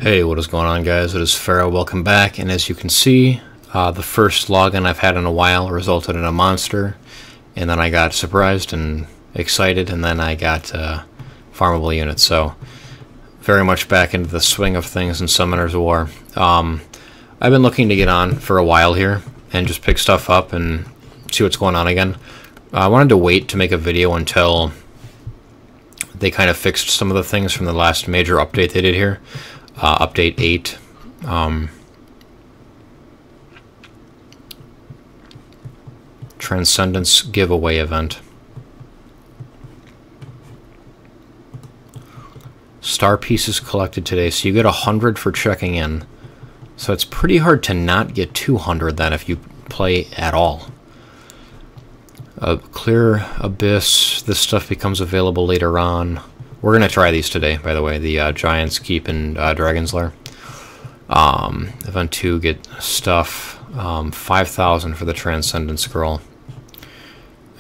Hey, what is going on, guys? It is Pharaoh. Welcome back, and as you can see, the first login I've had in a while resulted in a monster, and then I got surprised and excited, and then I got farmable units, so very much back into the swing of things in Summoner's War. I've been looking to get on for a while here, and just pick stuff up and see what's going on again. I wanted to wait to make a video until they kind of fixed some of the things from the last major update they did here. Update 8. Transcendence giveaway event. Star pieces collected today, so you get 100 for checking in. So it's pretty hard to not get 200 then if you play at all. Clear Abyss, this stuff becomes available later on. We're going to try these today, by the way, the Giant's Keep and Dragon's Lair. Event 2, get stuff, 5,000 for the Transcendence Scroll.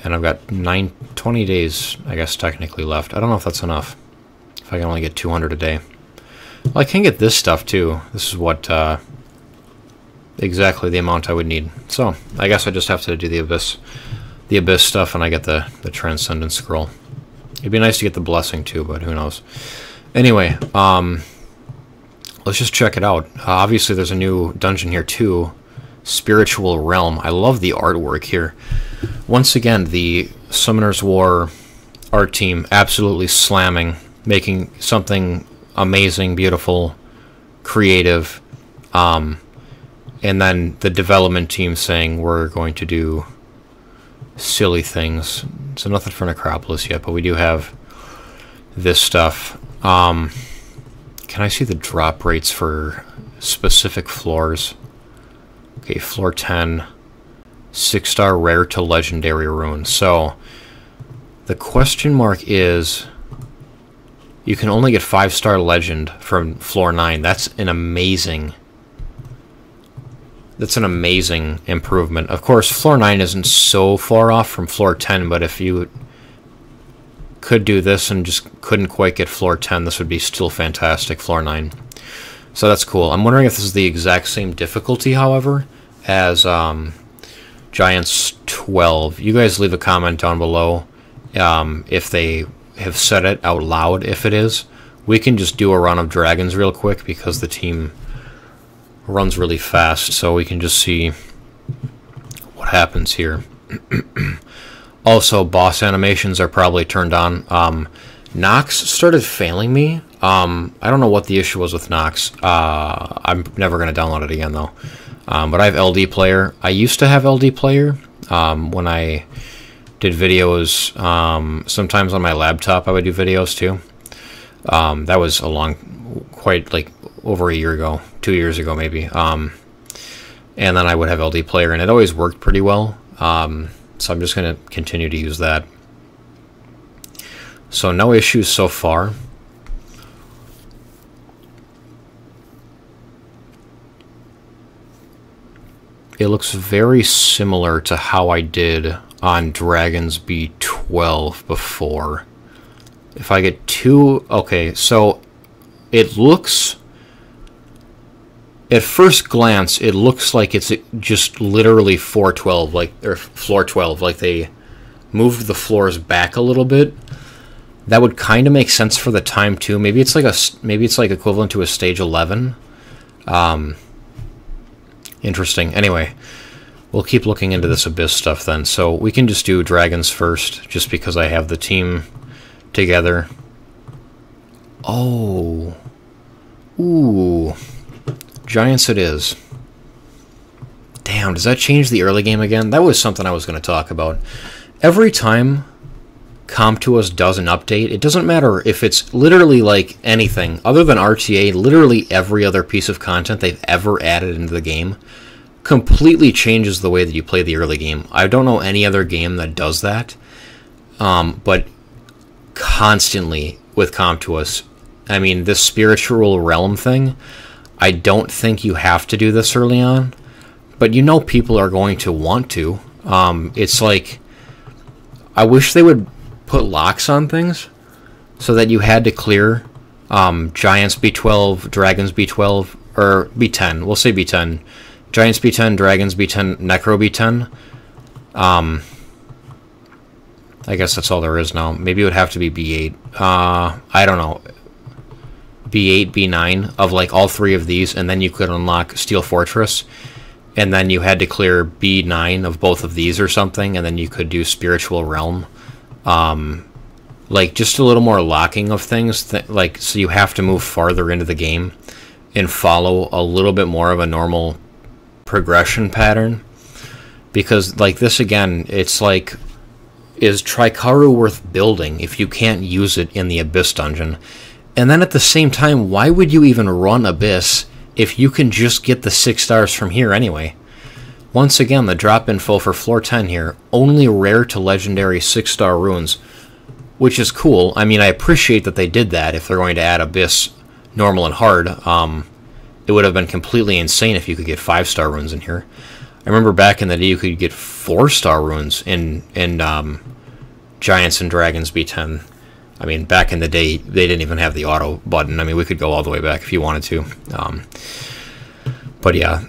And I've got 20 days, I guess, technically left. I don't know if that's enough, if I can only get 200 a day. Well, I can get this stuff, too. This is what, exactly the amount I would need. So, I guess I just have to do the Abyss stuff, and I get the Transcendence Scroll. It'd be nice to get the blessing too, but who knows. Anyway, let's just check it out. Obviously, there's a new dungeon here too, Spiritual Realm. I love the artwork here. Once again, the Summoner's War art team absolutely slamming, making something amazing, beautiful, creative, and then the development team saying we're going to do silly things. So nothing for Necropolis yet, but we do have this stuff. Can I see the drop rates for specific floors? Okay, floor 10, 6-star rare to legendary rune. So the question mark is, you can only get 5-star legend from floor 9. That's an amazing improvement. Of course, floor 9 isn't so far off from floor 10, but if you could do this and just couldn't quite get floor 10, this would be still fantastic, floor 9. So that's cool. I'm wondering if this is the exact same difficulty, however, as Giants 12. You guys leave a comment down below if they have said it out loud. If it is, we can just do a run of dragons real quick because the team runs really fast, so we can just see what happens here. Also, boss animations are probably turned on. Nox started failing me. I don't know what the issue was with Nox. I'm never going to download it again, though. But I have LD Player. I used to have LD Player when I did videos. Sometimes on my laptop I would do videos, too. That was quite like over a year ago, 2 years ago maybe, and then I would have LD Player, and it always worked pretty well, so I'm just going to continue to use that. So no issues so far. It looks very similar to how I did on Dragons B12 before. If I get 2, okay, so it looks, at first glance, it looks like it's just literally floor 12, like they moved the floors back a little bit. That would kind of make sense for the time too. Maybe it's like equivalent to a stage 11. Interesting. Anyway, we'll keep looking into this Abyss stuff then. So we can just do dragons first, just because I have the team together. Oh. Ooh. Giants it is. Damn, does that change the early game again? That was something I was going to talk about. Every time CompToUs does an update, it doesn't matter if it's literally like anything other than RTA, literally every other piece of content they've ever added into the game completely changes the way that you play the early game. I don't know any other game that does that, but constantly with CompToUs. I mean, this Spiritual Realm thing, I don't think you have to do this early on, but you know people are going to want to. It's like, I wish they would put locks on things so that you had to clear Giants B12, Dragons B12, or B10. We'll say B10. Giants B10, Dragons B10, Necro B10. I guess that's all there is now. Maybe it would have to be B8. I don't know. B8, B9 of like all three of these, and then you could unlock Steel Fortress, and then you had to clear B9 of both of these or something, and then you could do Spiritual Realm. Like just a little more locking of things, like so you have to move farther into the game and follow a little bit more of a normal progression pattern, because like this again, it's like, is Tricaru worth building if you can't use it in the Abyss dungeon? And then at the same time, why would you even run Abyss if you can just get the 6 stars from here anyway? Once again, the drop info for floor 10 here, only rare to legendary 6-star runes, which is cool. I mean, I appreciate that they did that if they're going to add Abyss, normal, and hard. It would have been completely insane if you could get 5-star runes in here. I remember back in the day you could get 4-star runes in Giants and Dragons B10. I mean, back in the day, they didn't even have the auto button. I mean, we could go all the way back if you wanted to. But yeah,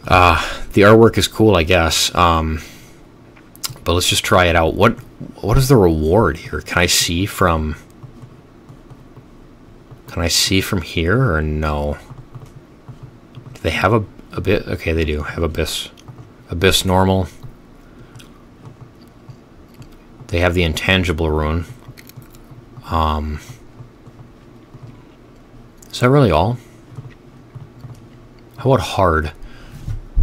the artwork is cool, I guess. But let's just try it out. What is the reward here? Can I see from here or no? Do they have a bit? Okay, they do have Abyss. Abyss normal. They have the intangible rune. Is that really all? How about hard?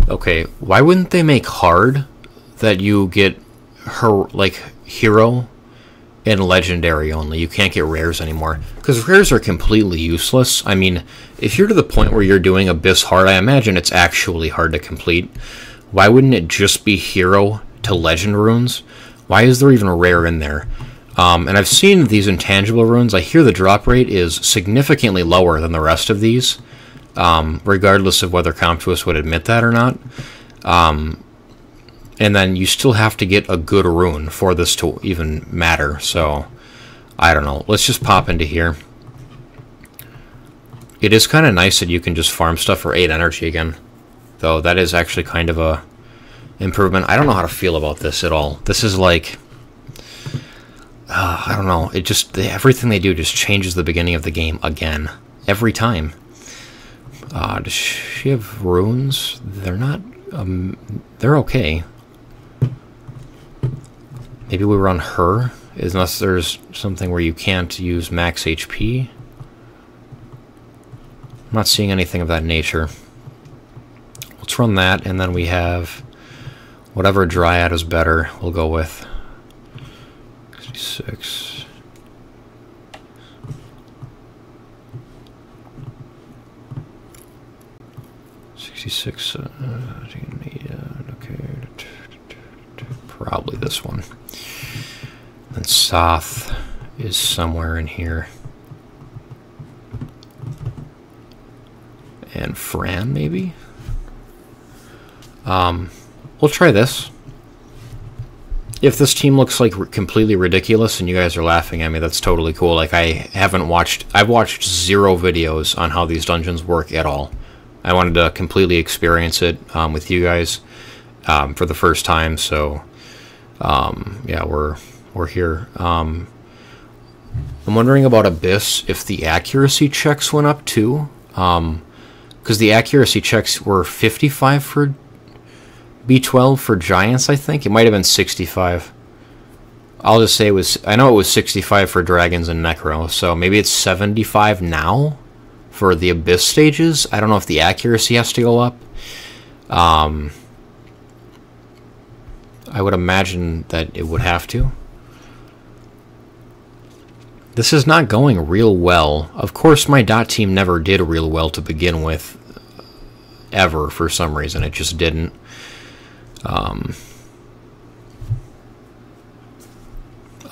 Okay, why wouldn't they make hard that you get her like hero and legendary only? You can't get rares anymore, because rares are completely useless. I mean, if you're to the point where you're doing Abyss hard, I imagine it's actually hard to complete. Why wouldn't it just be hero to legend runes? Why is there even a rare in there? And I've seen these intangible runes. I hear the drop rate is significantly lower than the rest of these, regardless of whether Comptuous would admit that or not. And then you still have to get a good rune for this to even matter. So, I don't know. Let's just pop into here. It is kind of nice that you can just farm stuff for 8 energy again, though. That is actually kind of a improvement. I don't know how to feel about this at all. This is like... I don't know. It just... everything they do just changes the beginning of the game again. Every time. Does she have runes? They're not... they're okay. Maybe we run her, unless there's something where you can't use max HP. I'm not seeing anything of that nature. Let's run that, and then we have whatever Dryad is better, we'll go with. 66. Okay, probably this one. Then Soth is somewhere in here. And Fran, maybe? We'll try this. If this team looks like completely ridiculous and you guys are laughing at me, that's totally cool. Like, I've watched 0 videos on how these dungeons work at all. I wanted to completely experience it with you guys for the first time, so yeah, we're here. I'm wondering about Abyss, if the accuracy checks went up too, because the accuracy checks were 55 for B12 for Giants, I think. It might have been 65. I'll just say it was... I know it was 65 for Dragons and Necro, so maybe it's 75 now for the Abyss stages. I don't know if the accuracy has to go up. I would imagine that it would have to. This is not going real well. Of course, my dot team never did real well to begin with. Ever, for some reason. It just didn't.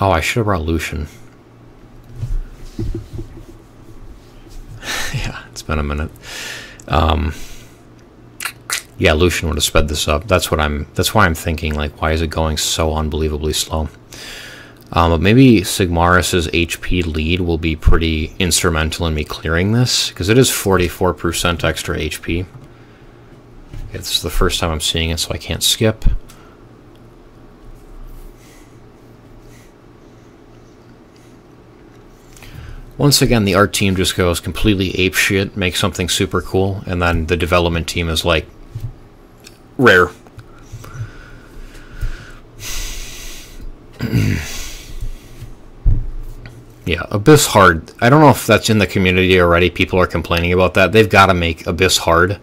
Oh, I should have brought Lucian. Yeah, it's been a minute. Yeah, Lucian would have sped this up. That's why I'm thinking, like, why is it going so unbelievably slow? But maybe Sigmaris's HP lead will be pretty instrumental in me clearing this, because it is 44% extra HP. This is the first time I'm seeing it, so I can't skip. Once again, the art team just goes completely apeshit, makes something super cool, and then the development team is like, rare. Yeah, Abyss hard. I don't know if that's in the community already. People are complaining about that. They've got to make Abyss hard,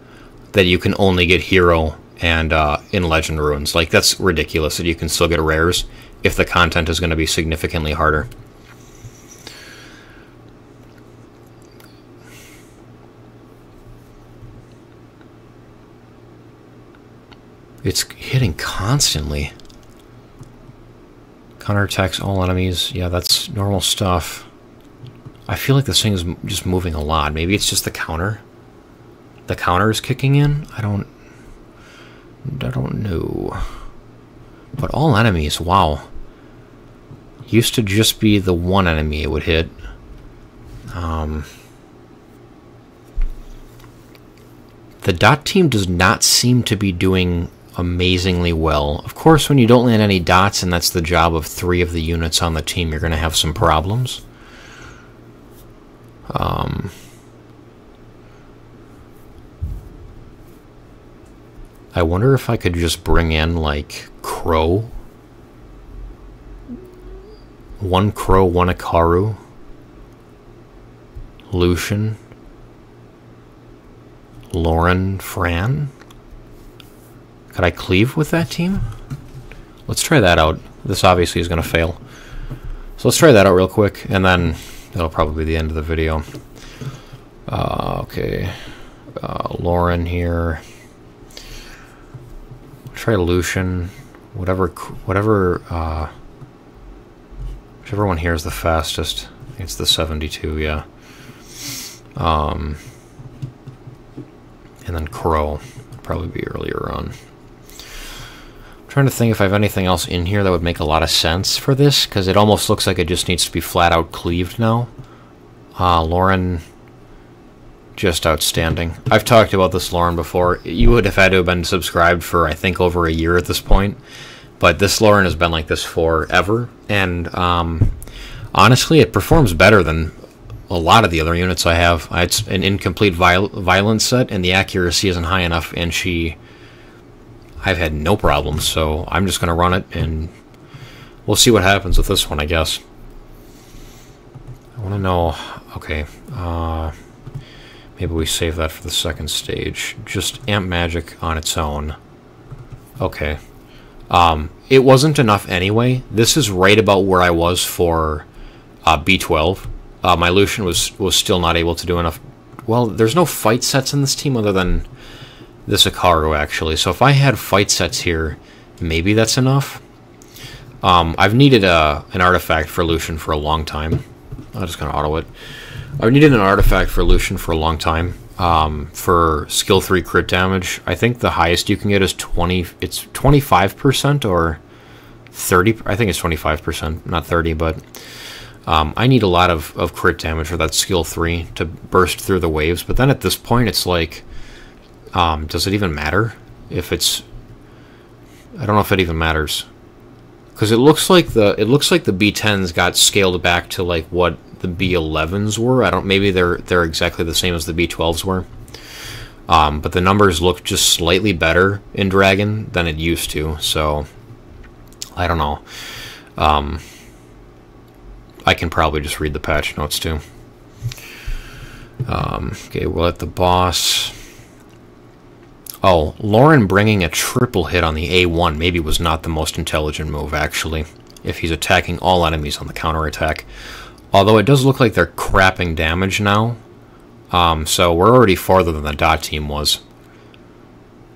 that you can only get hero and in Legend Ruins. Like, that's ridiculous that you can still get rares if the content is going to be significantly harder. It's hitting constantly. Counterattacks all enemies. Yeah, that's normal stuff. I feel like this thing is just moving a lot. Maybe it's just the counter. The counter is kicking in? I don't know. But all enemies, wow. Used to just be the one enemy it would hit. The dot team does not seem to be doing amazingly well. Of course, when you don't land any dots, and that's the job of 3 of the units on the team, you're going to have some problems. I wonder if I could just bring in, like, Crow. 1 Crow, 1 Ikaru. Lucian. Lauren, Fran. Could I cleave with that team? Let's try that out. This obviously is going to fail. So let's try that out real quick, and then that'll probably be the end of the video. Okay. Lauren here. Try Lucian. Whichever one here is the fastest. I think it's the 72, yeah. And then Crow. Probably be earlier on. Trying to think if I have anything else in here that would make a lot of sense for this, because it almost looks like it just needs to be flat out cleaved now. Lauren, just outstanding. I've talked about this Lauren before. You would have had to have been subscribed for, I think, over a year at this point, but this Lauren has been like this forever, and honestly, it performs better than a lot of the other units I have. It's an incomplete violence set, and the accuracy isn't high enough, and I've had no problems, so I'm just going to run it, and we'll see what happens with this one, I guess. I want to know... Okay, maybe we save that for the second stage. Just Amp Magic on its own. Okay. It wasn't enough anyway. This is right about where I was for B12. My Lucian was still not able to do enough. Well, there's no fight sets in this team other than this Ikaru, actually. So if I had fight sets here, maybe that's enough. I've needed an artifact for Lucian for a long time. I'm just going to auto it. I've needed an artifact for Lucian for a long time. For skill 3 crit damage, I think the highest you can get is 20. It's 25% or 30. I think it's 25%, not 30, but... I need a lot of crit damage for that skill 3 to burst through the waves, but then at this point it's like, does it even matter if it's... I don't know if it even matters, because it looks like the B10s got scaled back to like what the B11s were. Maybe they're exactly the same as the B12s were, but the numbers look just slightly better in Dragon than it used to. So I don't know. I can probably just read the patch notes too. Okay, we'll let the boss... Oh, Lauren bringing a triple hit on the A1 maybe was not the most intelligent move, actually, if he's attacking all enemies on the counterattack. Although it does look like they're crapping damage now, so we're already farther than the dot team was.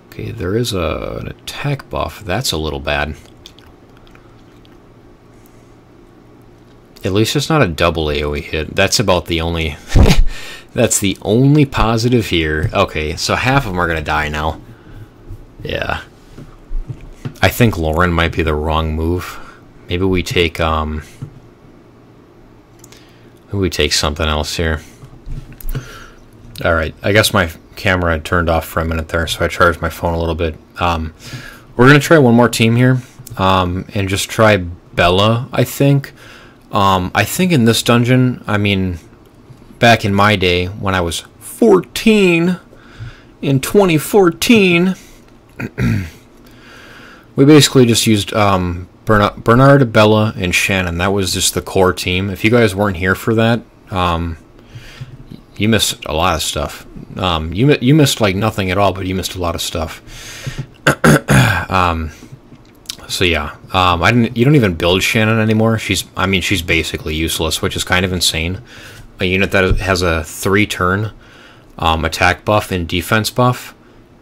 Okay, there is an attack buff. That's a little bad. At least it's not a double AoE hit. That's about the only... That's the only positive here. Okay, so half of them are going to die now. Yeah. I think Lauren might be the wrong move. maybe we take something else here. All right, I guess my camera had turned off for a minute there, so I charged my phone a little bit. We're gonna try one more team here, and just try Bella. I think in this dungeon, I mean, back in my day when I was 14 in 2014, we basically just used Bernard, Bella, and Shannon. That was just the core team. If you guys weren't here for that, you missed a lot of stuff. You missed like nothing at all, but you missed a lot of stuff. So yeah, you don't even build Shannon anymore. She's basically useless, which is kind of insane. A unit that has a 3-turn attack buff and defense buff,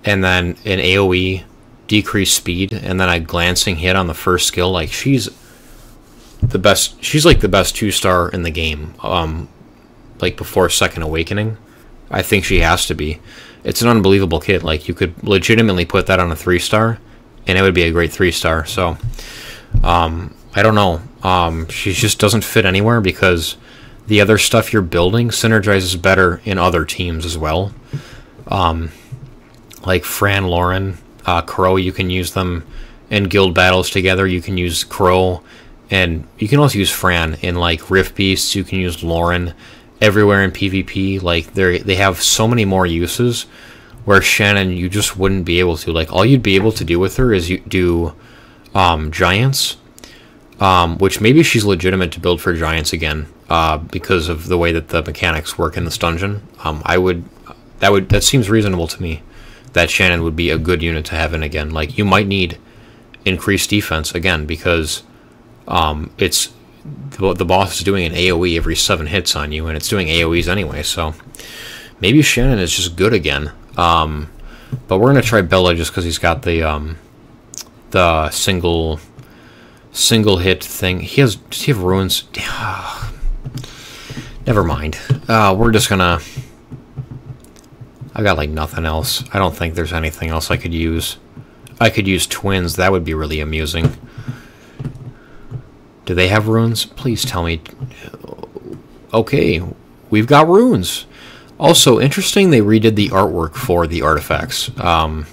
and then an AoE decreased speed, and then a glancing hit on the first skill. Like, she's the best. She's like the best 2-star in the game. Like before Second Awakening, I think she has to be. It's an unbelievable kit. Like, you could legitimately put that on a 3-star, and it would be a great 3-star. So, I don't know. She just doesn't fit anywhere because the other stuff you're building synergizes better in other teams as well. Like Fran, Lauren, Crow, you can use them in guild battles together. You can use Crow, and you can also use Fran in like Rift Beasts. You can use Lauren everywhere in PvP. Like, they have so many more uses, where Shannon, you just wouldn't be able to. Like, all you'd be able to do with her is you do Giants, which maybe she's legitimate to build for Giants again, because of the way that the mechanics work in this dungeon. That seems reasonable to me, that Shannon would be a good unit to have in again. Like, you might need increased defense again, because it's the boss is doing an AoE every 7 hits on you, and it's doing AoEs anyway, so maybe Shannon is just good again. But we're gonna try Bella just because he's got the single hit thing. Does he have ruins? Never mind. We're just gonna. I got like nothing else. I don't think there's anything else I could use. I could use twins. That would be really amusing. Do they have runes? Please tell me. Okay, we've got runes. Also, interesting, they redid the artwork for the artifacts. I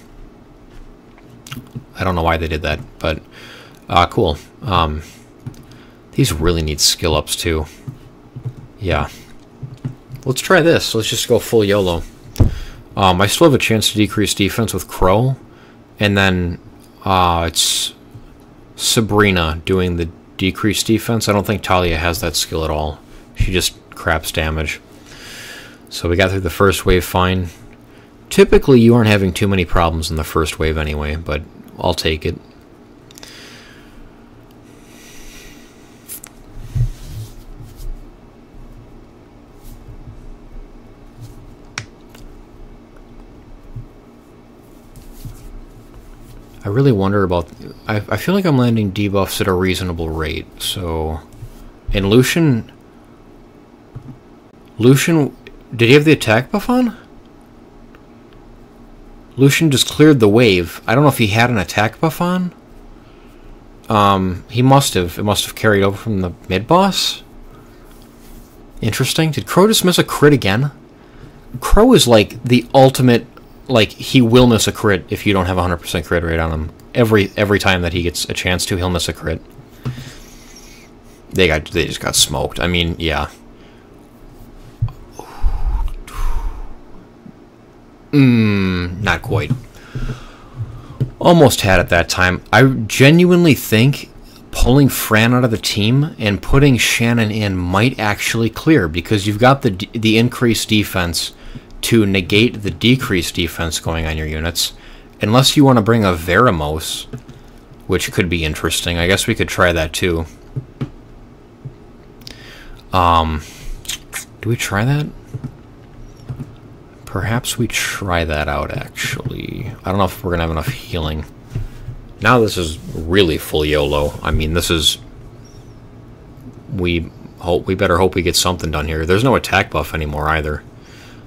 don't know why they did that, but cool. These really need skill ups too. Yeah. Let's try this. Let's just go full YOLO. I still have a chance to decrease defense with Crow, and then it's Sabrina doing the decreased defense. I don't think Talia has that skill at all. She just craps damage. So we got through the first wave fine. Typically, you aren't having too many problems in the first wave anyway, but I'll take it. I really wonder about... I feel like I'm landing debuffs at a reasonable rate, so... And Lucian... Did he have the attack buff on? Lucian just cleared the wave. I don't know if he had an attack buff on. He must have. It must have carried over from the mid-boss. Interesting. Did Crow just miss a crit again? Crow is like the ultimate... Like, he will miss a crit if you don't have a 100% crit rate on him. Every time that he gets a chance to, he'll miss a crit. They just got smoked. I mean, yeah. Not quite. Almost had it that time. I genuinely think pulling Fran out of the team and putting Shannon in might actually clear, because you've got the increased defense to negate the decreased defense going on your units. Unless you want to bring a Veramos, which could be interesting. I guess we could try that too. Do we try that? Perhaps we try that out, actually. I don't know if we're going to have enough healing. Now this is really full YOLO. I mean, this is... We better hope we get something done here. There's no attack buff anymore either,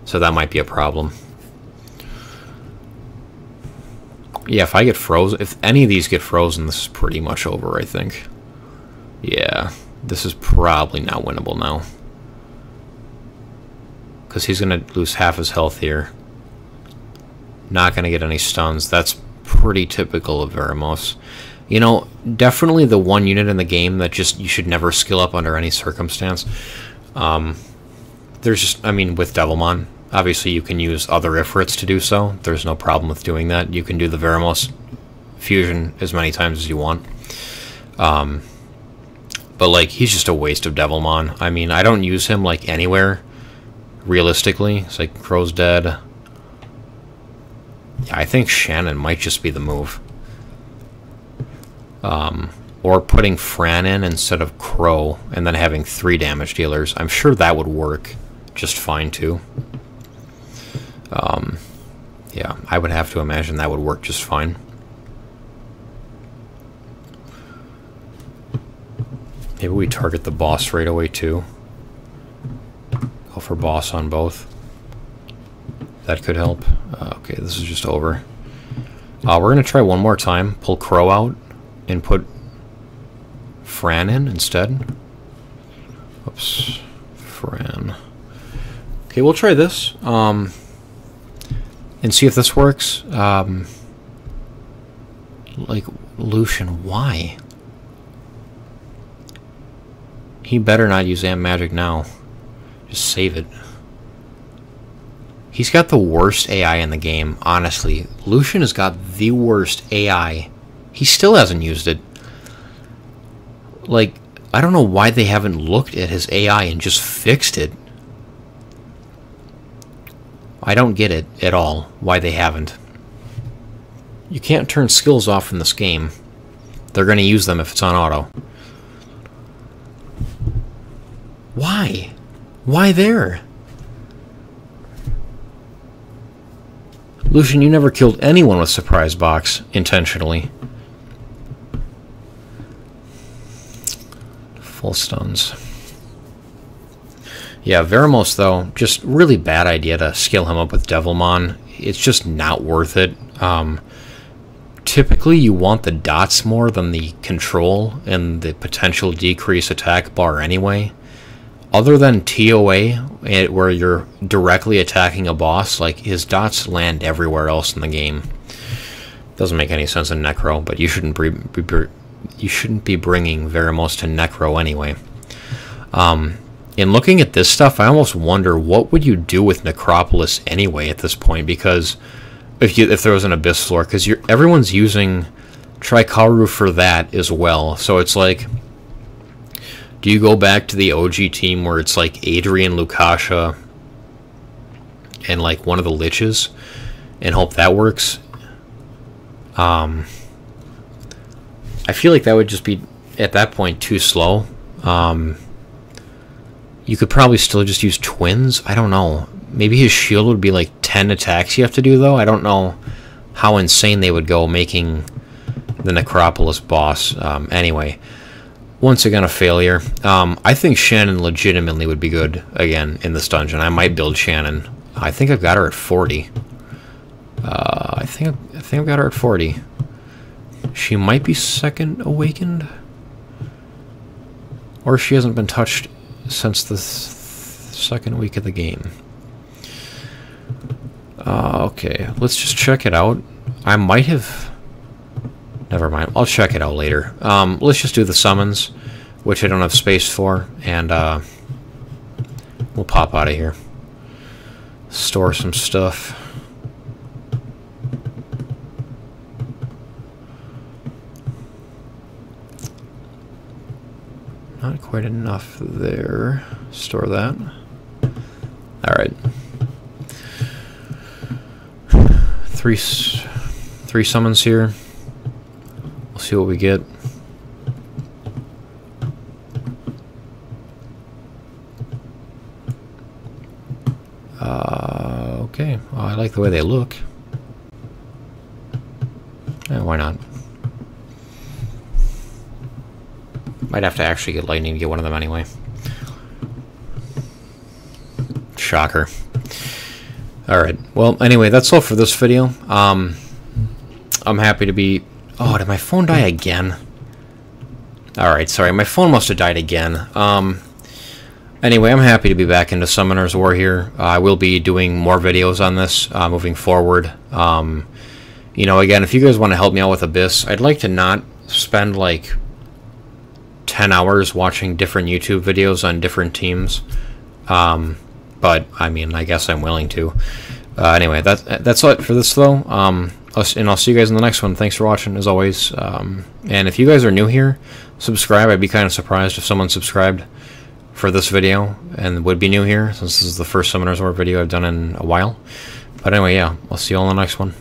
so that might be a problem. Yeah, if I get frozen... If any of these get frozen, this is pretty much over, I think. Yeah, this is probably not winnable now. Because he's going to lose half his health here. Not going to get any stuns. That's pretty typical of Veramos. You know, definitely the one unit in the game that just you should never skill up under any circumstance. There's just, I mean, with Devilmon, obviously you can use other Ifrits to do so. There's no problem with doing that. You can do the Veramos fusion as many times as you want. But, like, he's just a waste of Devilmon. I mean, I don't use him, like, anywhere, realistically. It's like, Crow's dead. Yeah, I think Shannon might just be the move. Or putting Fran in instead of Crow, and then having 3 damage dealers. I'm sure that would work just fine, too. Yeah, I would have to imagine that would work just fine. Maybe we target the boss right away, too. Go for boss on both. That could help. Okay, this is just over. We're going to try one more time. Pull Crow out and put Fran in instead. Oops. Fran. Okay, we'll try this. And see if this works. Like, Lucian, why? He better not use Amp Magic now. Just save it. He's got the worst AI in the game, honestly. Lucian has got the worst AI. He still hasn't used it. Like, I don't know why they haven't looked at his AI and just fixed it. I don't get it at all, why they haven't. You can't turn skills off in this game. They're going to use them if it's on auto. Why? Why there? Lucian, you never killed anyone with Surprise Box intentionally. Full stuns. Yeah, Veramos, though, just really bad idea to skill him up with Devilmon. It's just not worth it. Typically, you want the dots more than the control and the potential decrease attack bar anyway. Other than TOA, where you're directly attacking a boss, like, his dots land everywhere else in the game. Doesn't make any sense in Necro, but you shouldn't be bringing Veramos to Necro anyway. In looking at this stuff, I almost wonder what would you do with Necropolis anyway at this point, because if there was an Abyss floor, because everyone's using Tricaru for that as well, so it's like, do you go back to the OG team where it's like Adrian, Lukasha, and like one of the Liches, and hope that works? I feel like that would just be, at that point, too slow. You could probably still just use twins. I don't know. Maybe his shield would be like 10 attacks you have to do, though. I don't know how insane they would go making the Necropolis boss. Anyway. Once again, a failure. I think Shannon legitimately would be good again in this dungeon. I might build Shannon. I think I've got her at 40. I think I've got her at 40. She might be second awakened, or she hasn't been touched since the second week of the game. Okay, let's just check it out. I might have. Never mind. I'll check it out later. Let's just do the summons, which I don't have space for, and we'll pop out of here. Store some stuff. Not quite enough there. Store that. Alright. Three summons here. We'll see what we get. Okay. Well, I like the way they look. Yeah, why not? Might have to actually get lightning to get one of them anyway. Shocker. Alright. Well, anyway, that's all for this video. I'm happy to be... Oh, did my phone die again? Alright, sorry, my phone must have died again. Anyway, I'm happy to be back into Summoner's War here. I will be doing more videos on this moving forward. You know, again, if you guys want to help me out with Abyss, I'd like to not spend like 10 hours watching different YouTube videos on different teams. But, I mean, I guess I'm willing to. Anyway, that's it for this, though. And I'll see you guys in the next one. Thanks for watching, as always. And if you guys are new here, subscribe. I'd be kind of surprised if someone subscribed for this video and would be new here, since this is the first Summoner's War video I've done in a while. But anyway, yeah, I'll see you all in the next one.